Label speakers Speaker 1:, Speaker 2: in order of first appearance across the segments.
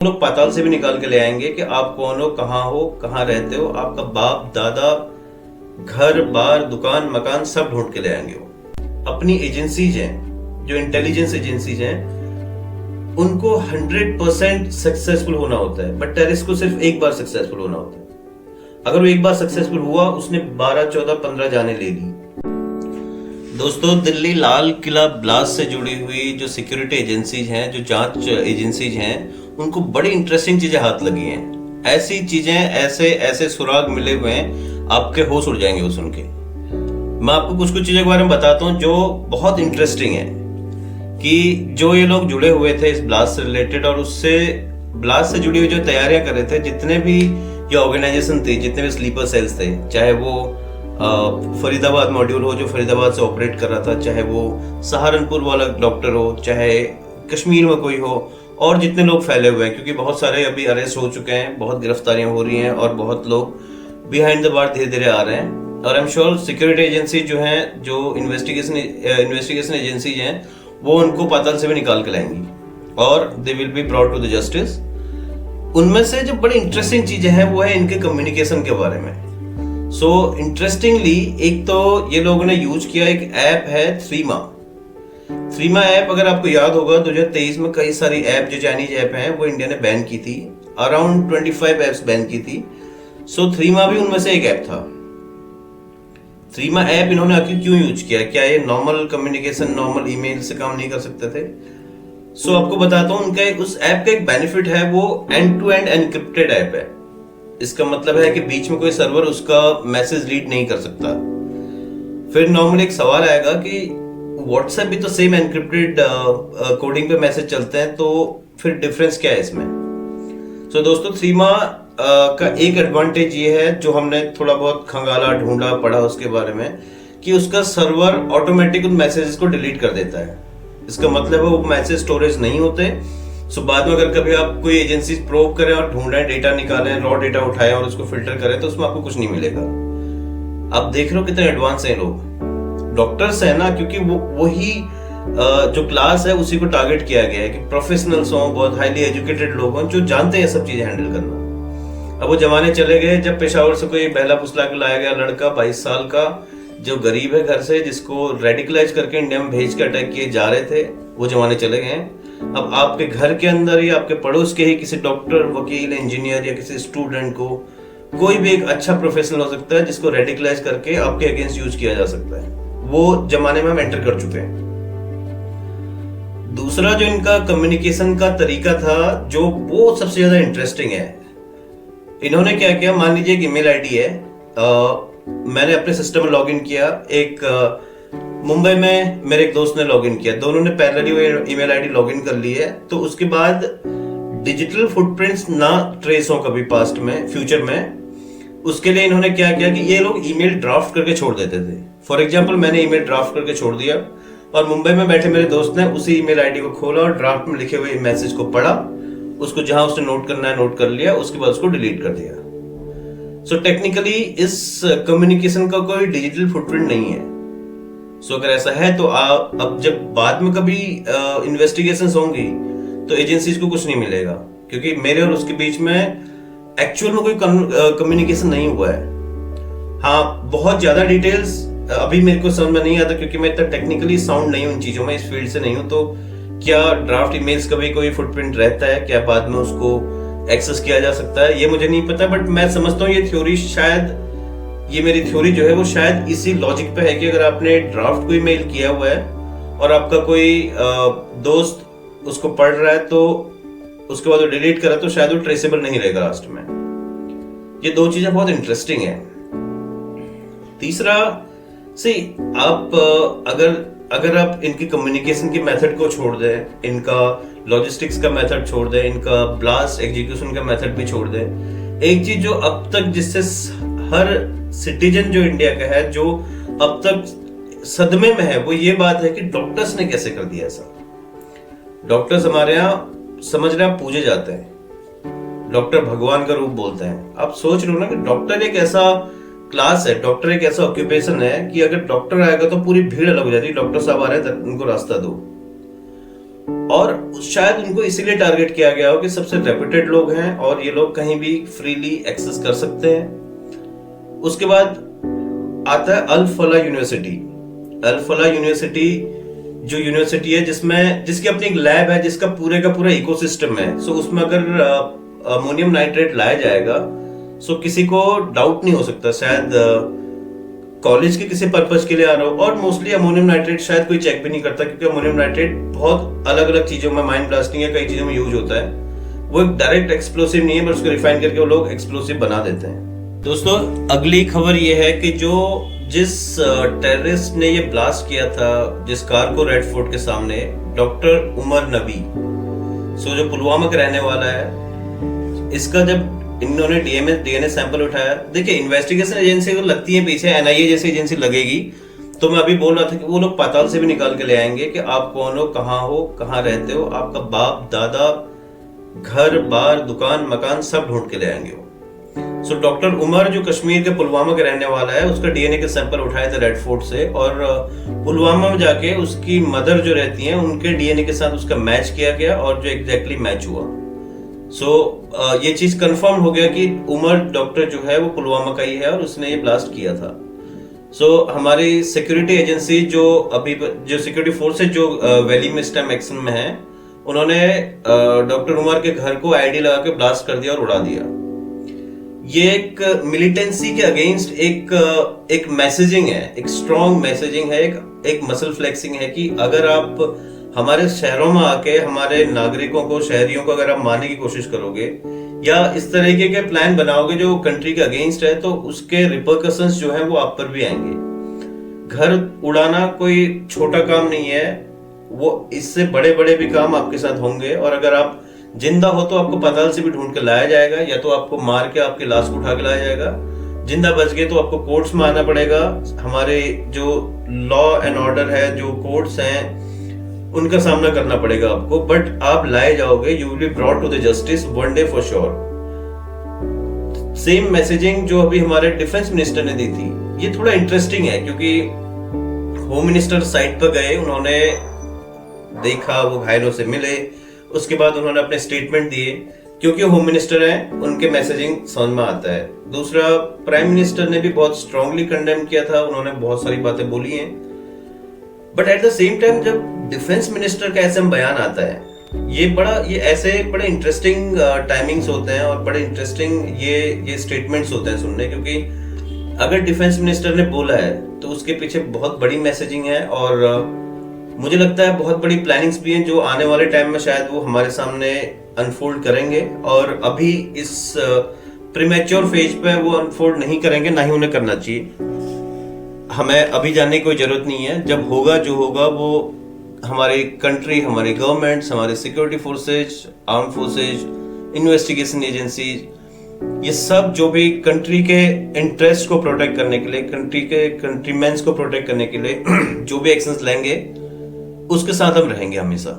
Speaker 1: लोग पाताल से भी निकाल के ले आएंगे कि आप कौन हो, कहाँ रहते हो, आपका बाप दादा, घर बार दुकान मकान सब ढूंढ के ले आएंगे। वो अपनी एजेंसीज हैं, जो इंटेलिजेंस एजेंसीज हैं, उनको 100% सक्सेसफुल होना होता है, बट टेररिस्ट को सिर्फ एक बार सक्सेसफुल होना होता है। अगर वो एक बार सक्सेसफुल हुआ, उसने 12 14 15 जाने ले ली। दोस्तों, दिल्ली लाल किला ब्लास्ट से जुड़ी हुई जो सिक्योरिटी एजेंसीज हैं, जो जांच एजेंसीज हैं, उनको बड़ी इंटरेस्टिंग चीजें हाथ लगी हैं। ऐसी चीजें, ऐसे ऐसे सुराग मिले हुए हैं, आपके होश उड़ जाएंगे वो सुन के। मैं आपको कुछ कुछ चीजों के बारे में बताता हूँ जो बहुत इंटरेस्टिंग है, कि जो ये लोग जुड़े हुए थे इस ब्लास्ट से रिलेटेड, और उससे ब्लास्ट से जुड़ी हुई जो तैयारियां कर रहे थे, जितने भी ये ऑर्गेनाइजेशन थे, जितने भी स्लीपर सेल्स थे, चाहे वो फरीदाबाद मॉड्यूल हो जो फरीदाबाद से ऑपरेट कर रहा था, चाहे वो सहारनपुर वाला डॉक्टर हो, चाहे कश्मीर में कोई हो, और जितने लोग फैले हुए हैं, क्योंकि बहुत सारे अभी अरेस्ट हो चुके हैं, बहुत गिरफ्तारियां हो रही हैं और बहुत लोग बिहाइंड द बार धीरे धीरे आ रहे हैं। और I am sure security agency जो हैं, जो इन्वेस्टिगेशन एजेंसी हैं, वो उनको पाताल से भी निकाल के लाएंगी और they will be brought to the justice. उनमें से जो बड़ी इंटरेस्टिंग चीजें हैं वो है इनके कम्युनिकेशन के बारे में। सो इंटरेस्टिंगली, एक तो ये लोगों ने यूज किया एक ऐप है थ्रीमा ऐप। अगर आपको याद होगा 2023 में कई सारी ऐप जो चाइनीज ऐप हैं वो इंडिया ने बैन की थी, अराउंड 25 ऐप्स बैन की थी। सो थ्रीमा भी उनमें से एक ऐप था। थ्रीमा ऐप इन्होंने आखिर क्यों यूज किया? क्या ये नॉर्मल कम्युनिकेशन, नॉर्मल ईमेल से काम नहीं कर सकते थे? सो आपको बताता हूँ, उनका उस ऐप का एक बेनिफिट है, वो end to end encrypted app है। इसका मतलब है कि बीच में कोई सर्वर उसका मैसेज रीड नहीं कर सकता। फिर नॉर्मली एक सवाल आएगा कि व्हाट्सएप भी तो सेम एनक्रिप्टेड कोडिंग पे मैसेज चलते हैं, तो फिर डिफरेंस क्या है इसमें? सो दोस्तों, थ्रीमा का एक एडवांटेज ये है, जो हमने थोड़ा बहुत खंगाला, ढूंढा, पढ़ा उसके बारे में, कि उसका सर्वर ऑटोमेटिक उन मैसेजेस को डिलीट कर देता है। इसका मतलब है वो मैसेज स्टोरेज नहीं होते। सो बाद में अगर कभी आप कोई एजेंसी प्रोब करें और ढूंढें, डेटा निकालें, रॉ डेटा उठाएं और उसको फिल्टर करें, तो उसमें आपको कुछ नहीं मिलेगा। आप देख रहे हो कितने एडवांस हैं लोग। डॉक्टर्स है ना, क्योंकि वो वही जो क्लास है उसी को टारगेट किया गया है कि प्रोफेशनल्स हों, बहुत हाईली एजुकेटेड लोग हों, जो जानते हैं सब चीजें हैंडल करना। अब वो जमाने चले गए जब पेशावर से कोई बहला फुसला के लाया गया लड़का 22 साल का, जो गरीब है घर से, जिसको रेडिकलाइज करके इंडिया में भेज के अटैक किए जा रहे थे, वो जमाने चले गए हैं। अब आपके घर के अंदर या आपके पड़ोस के ही किसी डॉक्टर, वकील, इंजीनियर या किसी स्टूडेंट को, कोई भी एक अच्छा प्रोफेशनल हो सकता है जिसको रेडिकलाइज करके आपके अगेंस्ट यूज किया जा सकता है। वो जमाने में हम एंटर कर चुके हैं। दूसरा जो इनका कम्युनिकेशन का तरीका था, जो वो सबसे ज्यादा इंटरेस्टिंग है, इन्होंने क्या किया, मान लीजिए एक ईमेल आईडी है, मैंने अपने सिस्टम में लॉगिन किया, एक मुंबई में मेरे एक दोस्त ने लॉगिन किया, दोनों ने पैरेलली वो ईमेल आईडी लॉगिन कर ली है। तो उसके बाद डिजिटल फुटप्रिंट्स ना ट्रेस हो कभी पास्ट में, फ्यूचर में, उसके लिए इन्होंने क्या किया कि ये लोग ईमेल ड्राफ्ट करके छोड़ देते थे। फॉर एग्जांपल, मैंने ईमेल ड्राफ्ट करके छोड़ दिया और मुंबई में बैठे मेरे दोस्त ने उसी ईमेल आईडी को खोला और ड्राफ्ट में लिखे हुए मैसेज को पढ़ा, उसको जहां उसने नोट करना है नोट कर लिया, उसके बाद उसको डिलीट कर दिया। सो टेक्निकली इस कम्युनिकेशन का कोई डिजिटल फुटप्रिंट नहीं है। सो अगर ऐसा है तो अब जब बाद में कभी इन्वेस्टिगेशंस होंगी तो एजेंसीज को कुछ नहीं मिलेगा, क्योंकि मेरे और उसके बीच में एक्चुअल में कोई कम्युनिकेशन नहीं हुआ है। हाँ, बहुत ज्यादा डिटेल्स अभी मेरे को समझ में नहीं आता, क्योंकि मैं इतना टेक्निकली साउंड नहीं हूँ इन चीजों में, इस फील्ड से नहीं हूँ। तो क्या ड्राफ्ट ईमेल्स का भी कोई फुटप्रिंट रहता है, क्या बाद में उसको एक्सेस किया जा सकता है, ये मुझे नहीं पता। बट मैं समझता हूँ ये थ्योरी, शायद ये मेरी थ्योरी जो है वो शायद इसी लॉजिक पे है कि अगर आपने ड्राफ्ट को ईमेल किया हुआ है और आपका कोई दोस्त उसको पढ़ रहा है, तो उसके बाद वो डिलीट करा, तो शायद वो ट्रेसेबल नहीं रहेगा लास्ट में। ये दो चीजें बहुत इंटरेस्टिंग है। तीसरा, सी आप अगर आप इनकी कम्युनिकेशन के मेथड को छोड़ दें, इनका लॉजिस्टिक्स का मेथड छोड़ दें, इनका ब्लास्ट एग्जीक्यूशन का मेथड भी छोड़ दें, एक चीज जो अब तक, जिससे हर सिटीजन जो इंडिया का है, जो अब तक सदमे में है, वो ये बात है कि डॉक्टर्स ने कैसे कर दिया ऐसा। डॉक्टर्स हमारे यहाँ समझ रहे हैं पूजे जाते हैं, डॉक्टर भगवान का रूप बोलते हैं। आप सोच रहे हो ना कि डॉक्टर एक ऐसा क्लास है, डॉक्टर एक ऐसा ऑक्यूपेशन है कि अगर डॉक्टर आएगा तो पूरी भीड़ अलग हो जाती है, डॉक्टर साहब आ रहे हैं उनको रास्ता दो। और शायद उनको इसीलिए टारगेट किया गया हो कि सबसे रेप्यूटेड लोग हैं और ये लोग कहीं भी फ्रीली एक्सेस कर सकते हैं। उसके बाद आता है अल फला यूनिवर्सिटी। अल फला यूनिवर्सिटी जो यूनिवर्सिटी है जिसकी अपनी एक लैब है, जिसका पूरे का पूरा इकोसिस्टम है। सो उसमें अगर अमोनियम नाइट्रेट लाया जाएगा सो किसी को डाउट नहीं हो सकता शायद कॉलेज के किसी पर्पज के लिए आ रहा हो। और मोस्टली अमोनियम नाइट्रेट शायद कोई चेक भी नहीं करता, क्योंकि अमोनियम नाइट्रेट बहुत अलग अलग चीजों में, माइन ब्लास्टिंग या कई चीजों में यूज होता है। वो एक डायरेक्ट एक्सप्लोसिव नहीं है, पर उसको रिफाइन करके वो लोग एक्सप्लोसिव बना देते हैं। दोस्तों अगली खबर ये है कि जिस टेररिस्ट ने ये ब्लास्ट किया था जिस कार को रेड फोर्ट के सामने, डॉक्टर उमर नबी, सो जो पुलवामा का रहने वाला है, इसका जब इन्होंने डीएनए सैंपल उठाया, देखिए इन्वेस्टिगेशन एजेंसी को लगती है पीछे एनआईए जैसी एजेंसी लगेगी, तो मैं अभी बोल रहा था कि वो लोग पाताल से भी निकाल के ले आएंगे कि आप कौन हो, कहाँ रहते हो, आपका बाप दादा, घर बार दुकान मकान सब ढूंढ के ले आएंगे वो। सो डॉक्टर उमर जो कश्मीर के पुलवामा के रहने वाला है, उसका डीएनए के सैंपल उठाए थे रेड फोर्ट से, और पुलवामा में जाके उसकी मदर जो रहती हैं उनके डीएनए के साथ उसका मैच किया गया और जो एग्जैक्टली मैच हुआ। ये चीज कंफर्म हो गया कि उमर डॉक्टर जो है वो पुलवामा का ही है और उसने ये ब्लास्ट किया था। हमारी सिक्योरिटी एजेंसी जो सिक्योरिटी फोर्सेज जो वैली में इस टाइम एक्शन में है, उन्होंने डॉक्टर उमर के घर को आईडी लगा के ब्लास्ट कर दिया और उड़ा दिया। ये एक मिलिटेंसी के अगेंस्ट एक मैसेजिंग है, एक स्ट्रॉन्ग मैसेजिंग है, एक मसल फ्लेक्सिंग है कि अगर आप हमारे शहरों में आके हमारे नागरिकों को, शहरियों को अगर आप मारने की कोशिश करोगे या इस तरीके के प्लान बनाओगे जो कंट्री के अगेंस्ट है, तो उसके रिपरकशंस जो है वो आप पर भी आएंगे। घर उड़ाना कोई छोटा काम नहीं है, वो इससे बड़े बड़े भी काम आपके साथ होंगे। और अगर आप जिंदा हो तो आपको पाताल से भी ढूंढ के लाया जाएगा, या तो आपको मार के आपकी लाश को उठा के लाया जाएगा। जिंदा बच गए तो आपको कोर्ट्स में आना पड़ेगा। हमारे जो लॉ एंड ऑर्डर है, जो कोर्ट्स हैं, उनका सामना करना पड़ेगा आपको, बट आप लाए जाओगे, you will be brought to the justice one day for sure. Same messaging जो अभी हमारे डिफेंस मिनिस्टर ने दी थी, ये थोड़ा इंटरेस्टिंग है, क्योंकि होम मिनिस्टर साइट पर गए, उन्होंने देखा, वो घायलों से मिले, उसके बाद उन्होंने अपने स्टेटमेंट दिए। क्योंकि होम मिनिस्टर हैं, उनके मैसेजिंग समझ में आता है। दूसरा, प्राइम मिनिस्टर ने भी बहुत स्ट्रांगली कंडेम किया था, उन्होंने बहुत सारी बातें बोली हैं। But at the same time जब डिफेंस मिनिस्टर का ऐसा बयान आता है, ये ऐसे बड़े इंटरेस्टिंग टाइमिंग्स होते हैं और बड़े इंटरेस्टिंग ये स्टेटमेंट्स होते हैं सुनने, क्योंकि अगर डिफेंस मिनिस्टर ने बोला है तो उसके पीछे बहुत बड़ी मैसेजिंग है, और मुझे लगता है बहुत बड़ी प्लानिंग्स भी हैं जो आने वाले टाइम में शायद वो हमारे सामने अनफोल्ड करेंगे। और अभी इस प्रीमेच्योर फेज पे वो अनफोल्ड नहीं करेंगे, ना ही उन्हें करना चाहिए। हमें अभी जानने की कोई जरूरत नहीं है, जब होगा जो होगा वो हमारी कंट्री, हमारी गवर्नमेंट्स, हमारे security forces, arm forces, investigation agency, ये सब जो भी कंट्री के इंटरेस्ट को प्रोटेक्ट करने के लिए, कंट्री के कंट्रीमेंस को प्रोटेक्ट करने के लिए जो भी एक्शंस लेंगे, उसके साथ हम रहेंगे हमेशा।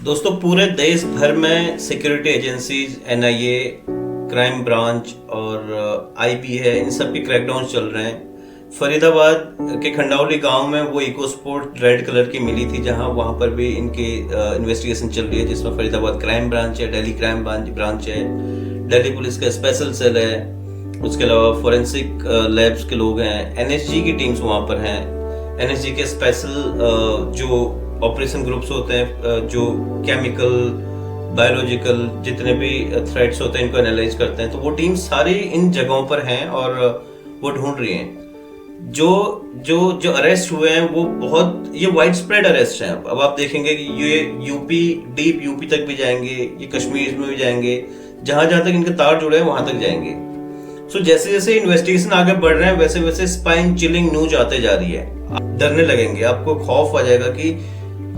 Speaker 1: दोस्तों, पूरे देश भर में security agencies, NIA, crime branch और आईबी है, इन सब के क्रैकडाउन चल रहे हैं। फरीदाबाद के खंडावली गांव में वो इको स्पोर्ट रेड कलर की मिली थी, जहां वहां पर भी इनकी इन्वेस्टिगेशन चल रही है, जिसमें फरीदाबाद क्राइम ब्रांच है, दिल्ली क्राइम ब्रांच है, दिल्ली पुलिस का स्पेशल सेल है, उसके अलावा फोरेंसिक लैब्स के लोग हैं, एनएसजी की टीम्स वहां पर हैं। एनएसजी के स्पेशल जो ऑपरेशन ग्रुप्स होते हैं, जो केमिकल, बायोलॉजिकल जितने भी थ्रेट्स होते हैं, इनको एनालाइज करते हैं, तो वो टीम सारी इन जगहों पर हैं और वो ढूंढ रही हैं। जो अरेस्ट हुए हैं वो बहुत, ये वाइड स्प्रेड अरेस्ट हैं। अब आप देखेंगे कि ये यूपी, डीप यूपी तक भी जाएंगे, ये कश्मीर में भी जाएंगे, जहां जहां तक इनके तार जुड़े हैं वहां तक जाएंगे। जैसे जैसे इन्वेस्टिगेशन आगे बढ़ रहे हैं, वैसे वैसे स्पाइन चिलिंग न्यूज आते जा रही है। डरने लगेंगे, आपको खौफ आ जाएगा कि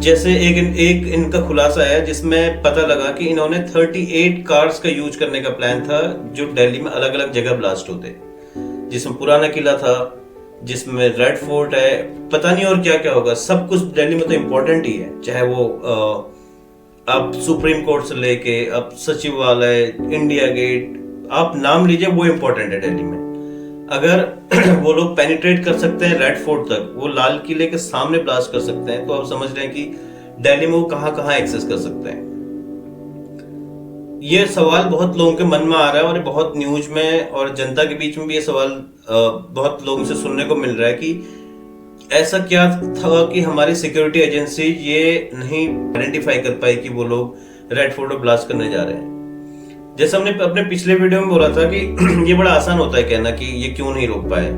Speaker 1: जैसे एक इनका खुलासा है जिसमें पता लगा कि इन्होंने 38 कार्स का यूज करने का प्लान था, जो दिल्ली में अलग अलग जगह ब्लास्ट होते, जिसमें पुराना किला था, जिसमें रेड फोर्ट है, पता नहीं और क्या क्या होगा। सब कुछ दिल्ली में तो इम्पोर्टेंट ही है, चाहे वो आप सुप्रीम कोर्ट से लेके आप सचिवालय, इंडिया गेट, आप नाम लीजिए, वो इम्पोर्टेंट है दिल्ली में। अगर वो लोग पेनिट्रेट कर सकते हैं रेड फोर्ट तक, वो लाल किले के सामने ब्लास्ट कर सकते हैं, तो आप समझ रहे हैं कि दिल्ली में वो कहां कहां एक्सेस कर सकते हैं? ये सवाल बहुत लोगों के मन में आ रहा है और बहुत न्यूज में और जनता के बीच में भी ये सवाल बहुत लोगों से सुनने को मिल रहा है कि ऐसा क्या था कि हमारी सिक्योरिटी एजेंसी ये नहीं आइडेंटिफाई कर पाई कि वो लोग रेड फोर्ट ब्लास्ट करने जा रहे हैं। जैसे हमने अपने पिछले वीडियो में बोला था कि ये बड़ा आसान होता है कहना कि ये क्यों नहीं रोक पाए।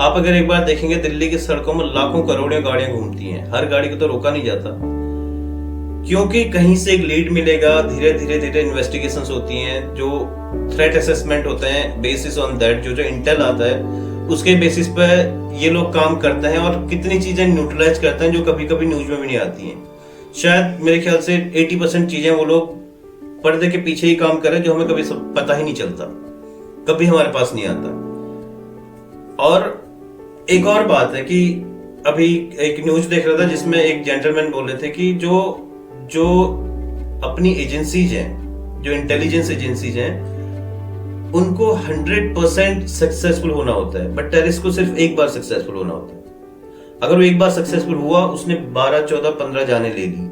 Speaker 1: आप अगर एक बार देखेंगे दिल्ली की सड़कों में लाखों करोड़ों गाड़ियां घूमती हैं, हर गाड़ी को तो रोका नहीं जाता, क्योंकि कहीं से एक लीड मिलेगा, धीरे धीरे धीरे इन्वेस्टिगेशंस होती हैं, जो थ्रेट असेसमेंट होते हैं, बेसिस ऑन दैट जो इंटेल आता है उसके बेसिस पे ये लोग काम करते हैं और कितनी चीजें न्यूट्रलाइज करते हैं जो कभी कभी न्यूज में भी नहीं आती हैं। शायद मेरे ख्याल से 80% चीजें वो लोग पर्दे के पीछे ही काम करें जो हमें कभी सब पता ही नहीं चलता, कभी हमारे पास नहीं आता। और एक और बात है कि अभी एक न्यूज देख रहा था जिसमें एक जेंटलमैन बोल रहे थे कि जो अपनी एजेंसीज हैं, जो इंटेलिजेंस एजेंसीज हैं, उनको 100% सक्सेसफुल होना होता है, बट टेररिस्ट को सिर्फ एक बार सक्सेसफुल होना होता है। अगर वो एक बार सक्सेसफुल हुआ, उसने 12, 14, 15 जाने ले ली।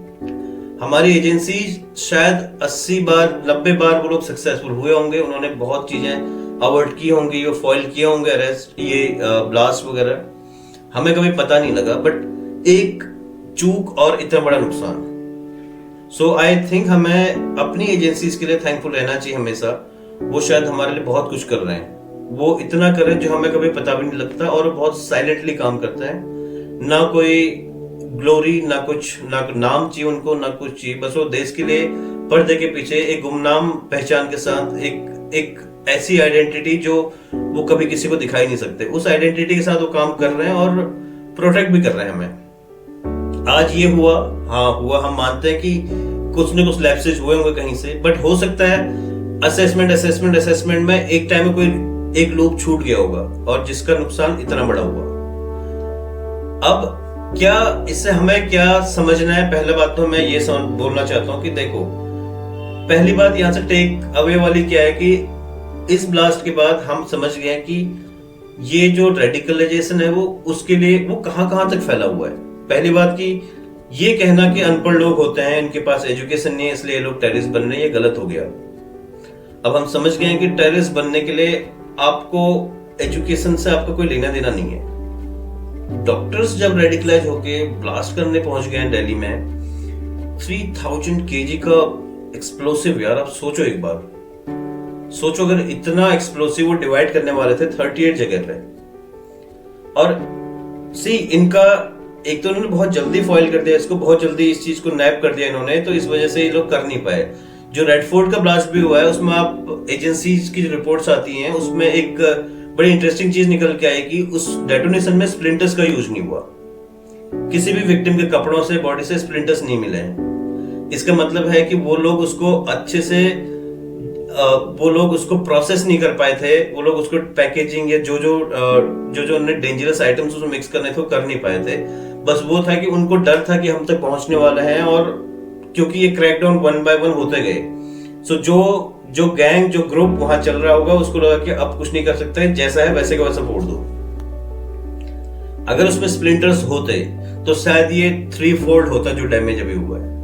Speaker 1: हमारी एजेंसी शायद 80 बार 90 बार वो लोग सक्सेसफुल हुए होंगे, उन्होंने बहुत चीजें अवॉइड की होंगी, वो फॉइल किए होंगे अरेस्ट, ये ब्लास्ट वगैरह, हमें कभी पता नहीं लगा, बट एक चूक और इतना बड़ा नुकसान। सो आई थिंक हमें अपनी एजेंसीज के लिए थैंकफुल रहना चाहिए हमेशा। वो शायद हमारे लिए बहुत कुछ कर रहे हैं, वो इतना कर रहे हैं जो हमें कभी पता भी नहीं लगता, और बहुत साइलेंटली काम करते हैं। ना कोई ग्लोरी, ना कुछ, ना नाम चाहिए उनको, ना कुछ चाहिए, बस वो देश के लिए पर्दे के पीछे एक गुमनाम पहचान के साथ एक ऐसी आइडेंटिटी जो वो कभी किसी को दिखाई नहीं सकते, उस आइडेंटिटी के साथ वो काम कर रहे हैं और प्रोटेक्ट भी कर रहे हैं हमें। आज ये हुआ, हाँ हुआ, हम मानते हैं कि कुछ न कुछ लैप्सेज हुए होंगे कहीं से, बट हो सकता है असेसमेंट में एक टाइम में कोई एक लूप छूट गया होगा और जिसका नुकसान इतना बड़ा हुआ। अब क्या इससे हमें क्या समझना है? पहला बात तो मैं ये बोलना चाहता हूं कि देखो, पहली बात यहां से टेक अवे वाली क्या है कि इस ब्लास्ट के बाद हम समझ गए कि ये जो रेडिकलाइजेशन है वो उसके लिए वो कहां तक फैला हुआ है। पहली बात कि ये कहना कि अनपढ़ लोग होते हैं, इनके पास एजुकेशन नहीं है इसलिए लोग टेररिस्ट बन रहे हैं, ये गलत हो गया। अब हम समझ गए कि टेररिस्ट बनने के लिए आपको एजुकेशन से आपका कोई लेना देना नहीं है। डॉक्टर्स जब रेडिकलाइज होके ब्लास्ट करने पहुंच गए दिल्ली में 3000 kg का एक्सप्लोसिव, यार आप सोचो, एक बार सोचो अगर इतना एक्सप्लोसिव वो डिवाइड करने वाले थे 38 जगह पे, और इनका एक तो उन्होंने बहुत जल्दी फॉइल कर दिया इसको, बहुत जल्दी इस चीज को नैप कर दिया इन्होंने, तो इस वजह से ये लोग कर नहीं पाए। जो रेड फोर्ट का ब्लास्ट भी हुआ है उसमें आप एजेंसीज की जो रिपोर्ट्स आती हैं उसमें एक बड़ी इंटरेस्टिंग चीज निकल के आई कि उस डेटोनेशन में स्प्लिंटर्स का यूज नहीं हुआ, किसी भी विक्टिम के कपड़ों से, बॉडी से स्प्लिंटर्स नहीं मिले हैं। इसका मतलब है कि वो लोग उसको अच्छे से वो लोग उसको प्रोसेस नहीं कर पाए थे, वो लोग उसको पैकेजिंग या जो उन्होंने डेंजरस आइटम्स उसमें मिक्स करने थे वो कर नहीं पाए थे। बस वो था कि उनको डर था कि हम तक पहुंचने वाला है, और क्योंकि ये क्रैकडाउन 1 by 1 होते गए, सो जो गैंग, जो ग्रुप वहां चल रहा होगा उसको लगा कि अब कुछ नहीं कर सकते, जैसा है वैसे का वैसा फोड़ दो। अगर उसमें स्प्लिंटर्स होते तो शायद ये 3-fold होता जो डैमेज अभी हुआ है।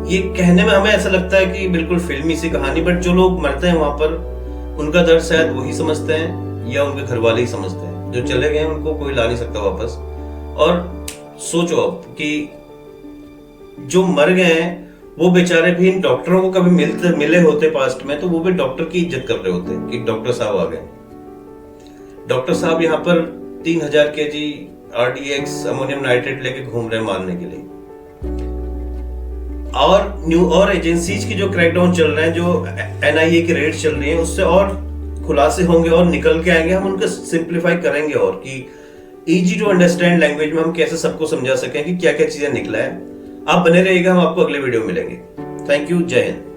Speaker 1: ये कहने में हमें ऐसा लगता है कि बिल्कुल फिल्मी सी कहानी, बट जो लोग मरते हैं वहां पर उनका दर्द शायद वही समझते हैं या उनके घर वाले ही समझते हैं। जो चले गए उनको कोई ला नहीं सकता वापस। और सोचो अब कि जो मर गए हैं वो बेचारे भी इन डॉक्टरों को कभी मिले होते पास्ट में, तो वो भी डॉक्टर की इज्जत कर रहे होते कि डॉक्टर साहब आ गए। डॉक्टर साहब यहाँ पर 3000 kg RDX अमोनियम नाइट्रेट लेके घूम रहे हैं मारने के लिए। और एजेंसीज की जो क्रैकडाउन चल रहे हैं, जो NIA की रेड चल रही है, उससे और खुलासे होंगे और निकल के आएंगे। हम उनको सिंप्लीफाई करेंगे और कि इजी टू अंडरस्टैंड लैंग्वेज में हम कैसे सबको समझा सकें कि क्या क्या चीजें निकला है। आप बने रहिएगा, हम आपको अगले वीडियो में मिलेंगे। थैंक यू, जय हिंद।